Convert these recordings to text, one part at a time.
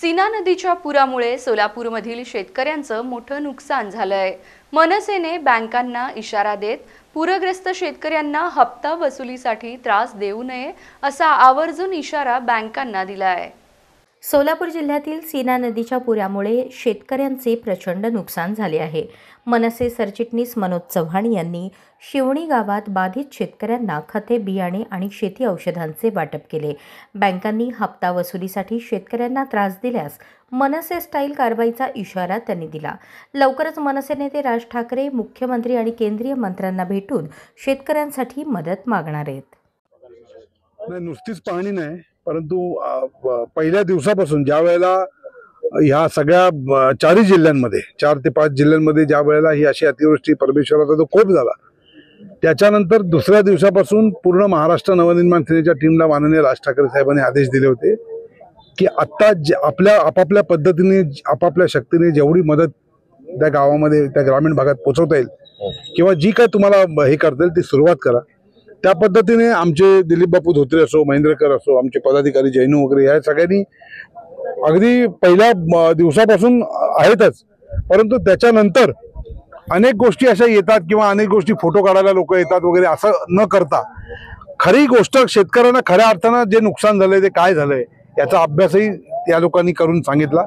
सीना नदीच्या पुरामुळे सोलापूरमधील शेतकऱ्यांचं मोठं नुकसान झालंय। मनसेने बँकांना इशारा देत पूरग्रस्त शेतकऱ्यांना हप्ता वसुलीसाठी त्रास देऊ नये असा आवर्जून इशारा बँकांना दिलाय। सोलापूर जिल्ह्यातील सीना नदीच्या पुरामुळे शेतकऱ्यांचे प्रचंड नुकसान झाले आहे। मनसे सरचिटणीस मनोज चव्हाण यांनी शिवणी गावात बाधित शेतकऱ्यांना खते, बियाणे आणि शेती औषधांचे वाटप केले। बँकांनी हप्ता वसुलीसाठी शेतकऱ्यांना त्रास दिल्यास मनसे स्टाईल कारवाईचा इशारा त्यांनी दिला। लवकरच मनसे नेते राज ठाकरे मुख्यमंत्री आणि केंद्रीय मंत्र्यांना भेटून शेतकऱ्यांसाठी मदत मागणार आहेत। नुसतीच पाहणी नाही, परंतु पहिल्या दिवसापासून ज्या वेळेला ह्या सगळ्या चारही जिल्ह्यांमध्ये 4 ते 5 जिल्ह्यांमध्ये ज्या वेळेला ही अशी अतिवृष्टी परमेश्वराचा जो कोप झाला, त्याच्यानंतर दुसऱ्या दिवसापासून पूर्ण महाराष्ट्र नवनिर्माण सेनेच्या टीमला माननीय राज ठाकरे साहेबांनी आदेश दिले होते की आता आपल्या आपापल्या पद्धतीने आपापल्या शक्तीने जेवढी मदत त्या गावामध्ये त्या ग्रामीण भागात पोहोचवता येईल किंवा जी काय तुम्हाला हे करता येईल ती सुरुवात करा। त्या पद्धतीने आमचे दिलीप बापू धोत्रे असो, महेंद्रकर असो, आमचे पदाधिकारी जैनू वगैरे या सगळ्यांनी अगदी पहिल्या दिवसापासून आहेतच, परंतु त्याच्यानंतर अनेक गोष्टी अशा येतात किंवा अनेक गोष्टी फोटो काढायला लोक येतात वगैरे, असं न करता खरी गोष्ट शेतकऱ्यांना खऱ्या अर्थानं जे नुकसान झालंय ते काय झालंय याचा अभ्यासही त्या लोकांनी करून सांगितला।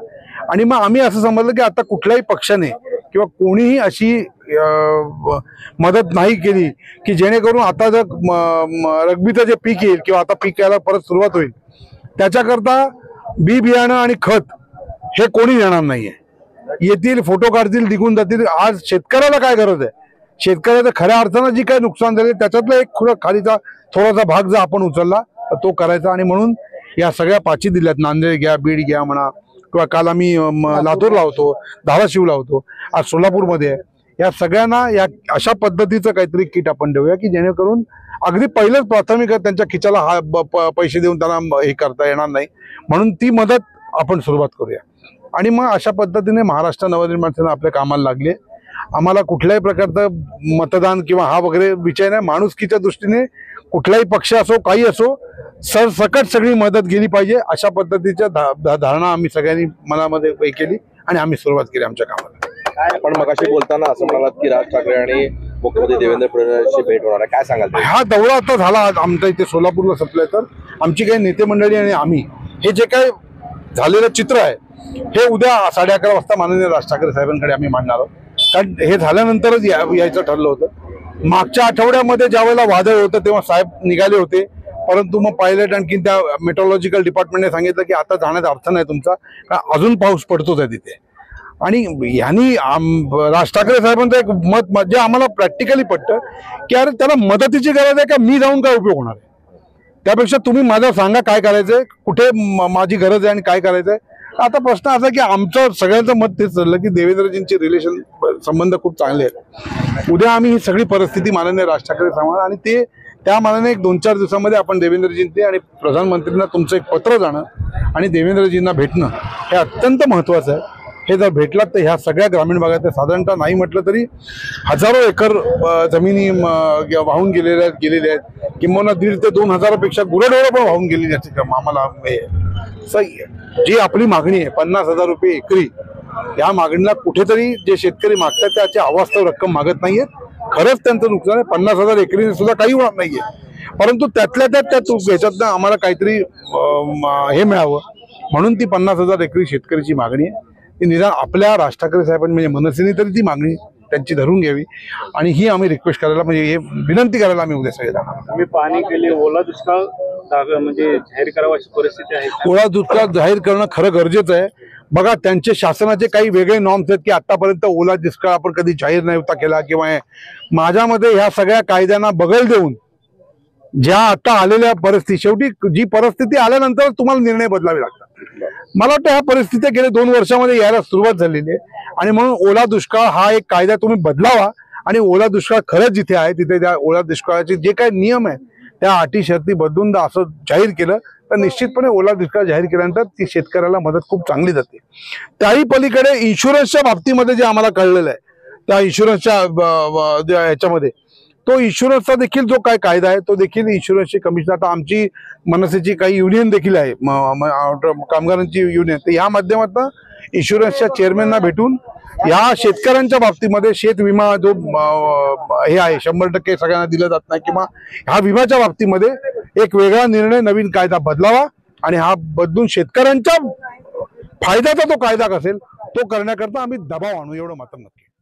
आणि मग आम्ही असं समजलं की आता कुठल्याही पक्षाने किंवा कोणीही अशी मदत नाही केली की जेणेकरून आता जर रब्बीचं जे पीक येईल किंवा आता पीक यायला परत सुरुवात होईल त्याच्याकरता बी बियाणं आणि खत हे कोणी देणार नाहीये। येतील, फोटो काढतील, निघून जातील। आज शेतकऱ्याला काय गरज आहे? शेतकऱ्याचं खऱ्या अर्थानं जी काही नुकसान झाले त्याच्यातला एक खालीचा थोडासा भाग जर आपण उचलला तर तो करायचा। आणि म्हणून या सगळ्या 5 जिल्ह्यात नांदेड घ्या, बीड घ्या म्हणा, किंवा काल आम्ही लातूरला होतो, धाराशिवला होतो, आज सोलापूरमध्ये आहे, या सगळ्यांना या अशा पद्धतीचं काहीतरी किट आपण देऊया की जेणेकरून अगदी पहिलेच प्राथमिक त्यांच्या खिचाला पैसे देऊन त्यांना हे करता येणार नाही, म्हणून ती मदत आपण सुरुवात करूया। आणि मग अशा पद्धतीने महाराष्ट्र नवनिर्माण सेना आपल्या कामाला लागले। आम्हाला कुठल्याही प्रकारचं मतदान किंवा हा वगैरे विषय नाही, माणुसकीच्या दृष्टीने कुठलाही पक्ष असो काही असो सरसकट सगळी मदत गेली पाहिजे अशा पद्धतीच्या धारणा आम्ही सगळ्यांनी मनामध्ये हे केली आणि आम्ही सुरुवात केली आमच्या कामाला। पण मगाशी बोलताना असं म्हणालात की राज ठाकरे आणि मुख्यमंत्री देवेंद्र फडणवीसची भेट होणार आहे, काय सांगाल? हा दौरा आता झाला आमच्या इथे सोलापूरला संपलाय, तर आमची काही नेते मंडळी आणि आम्ही हे जे काय झालेलं चित्र आहे हे उद्या 11:30 वाजता माननीय राज ठाकरे साहेबांकडे आम्ही मांडणार आहोत। कारण हे झाल्यानंतरच यायचं ठरलं होतं। मागच्या आठवड्यामध्ये ज्या वेळेला वादळ होतं तेव्हा साहेब निघाले होते, परंतु मग पायलट आणखी त्या मेट्रोलॉजिकल डिपार्टमेंटने सांगितलं की आता जाण्याचा अर्थ नाही तुमचा, कारण अजून पाऊस पडतोच आहे तिथे। आणि यांनी राज ठाकरे साहेबांचं एक मत जे आम्हाला प्रॅक्टिकली पटतं की अरे त्याला मदतीची गरज आहे का, मी जाऊन काय उपयोग होणार आहे, त्यापेक्षा तुम्ही माझ्या सांगा काय करायचंय, कुठे माझी गरज आहे आणि काय करायचंय। आता प्रश्न असा की आमचं सगळ्यांचं मत तेच ठरलं की देवेंद्रजींचे रिलेशन संबंध खूप चांगले आहेत। उद्या आम्ही ही सगळी परिस्थिती माननीय राज ठाकरे सांगणार आणि ते त्या मानाने 1-2-4 दिवसामध्ये आपण देवेंद्रजींचे आणि प्रधानमंत्र्यांना तुमचं एक पत्र जाणं आणि देवेंद्रजींना भेटणं हे अत्यंत महत्त्वाचं आहे। हे जर भेटलात तर ह्या सगळ्या ग्रामीण भागात साधारणतः नाही म्हटलं तरी हजारो एकर जमिनी वाहून गेलेल्या आहेत, किंवा 1,500 ते 2,000 पेक्षा गुरेढोरं पण वाहून गेलेली आहेत। आम्हाला जी आपली मागणी आहे 50,000 रुपये एकरी, या मागणीला कुठेतरी जे शेतकरी मागतात त्याची अवास्तव रक्कम मागत नाहीयेत। खरंच त्यांचं नुकसान आहे, 50,000 एकरी सुद्धा काही होणार नाहीये, परंतु त्यातल्या त्यात ह्याच्यातनं आम्हाला काहीतरी हे मिळावं म्हणून ती 50,000 एकरी शेतकऱ्याची मागणी आहे। ती निदान आपल्या राज ठाकरे साहेबांनी म्हणजे मनसेने तरी ती मागणी त्यांची धरून घ्यावी आणि ही आम्ही रिक्वेस्ट करायला म्हणजे हे विनंती करायला आम्ही उद्या सगळे जाणार। आम्ही पाहणी केली, ओला दुष्काळ म्हणजे जाहीर करावा अशी परिस्थिती आहे। ओला दुष्काळ जाहीर करणं खरं गरजेचं आहे। बघा, त्यांचे शासनाचे काही वेगळे नॉर्म्स आहेत की आतापर्यंत ओला दुष्काळ आपण कधी जाहीर नव्हता केला किंवा माझ्यामध्ये ह्या सगळ्या कायद्यांना बगल देऊन ज्या आता आलेल्या परिस्थिती, शेवटी जी परिस्थिती आल्यानंतर तुम्हाला निर्णय बदलावे लागतात। मला वाटतं ह्या परिस्थिती गेल्या 2 वर्षामध्ये यायला सुरुवात झालेली आहे आणि म्हणून ओला दुष्काळ हा एक कायदा तुम्ही बदलावा आणि ओला दुष्काळ खरंच जिथे आहे तिथे त्या ओला दुष्काळाचे जे काही नियम आहेत त्या अटी शर्ती बदलून असं जाहीर केलं तर निश्चितपणे ओला दुष्काळ जाहीर केल्यानंतर ती शेतकऱ्याला मदत खूप चांगली जाते। त्याही पलीकडे इन्शुरन्सच्या बाबतीमध्ये जे आम्हाला कळलेलं आहे त्या इन्शुरन्सच्या ह्याच्यामध्ये तो इन्शुरन्सचा देखील जो काय कायदा आहे तो देखील इन्शुरन्सची कमिशन, आता आमची मनसेची काही युनियन देखील आहे, कामगारांची युनियन, तर या माध्यमातून इन्शुरन्सच्या चेअरमॅनना भेटून या शेतकऱ्यांच्या बाबतीमध्ये शेत विमा जो हे आहे 100% सगळ्यांना दिला जात नाही, किंवा ह्या विम्याच्या बाबतीमध्ये एक वेगळा निर्णय, नवीन कायदा बदलावा आणि हा बदलून शेतकऱ्यांच्या फायद्याचा तो कायदा असेल तो करण्याकरता आम्ही दबाव आणू, एवढं मात्र नक्की.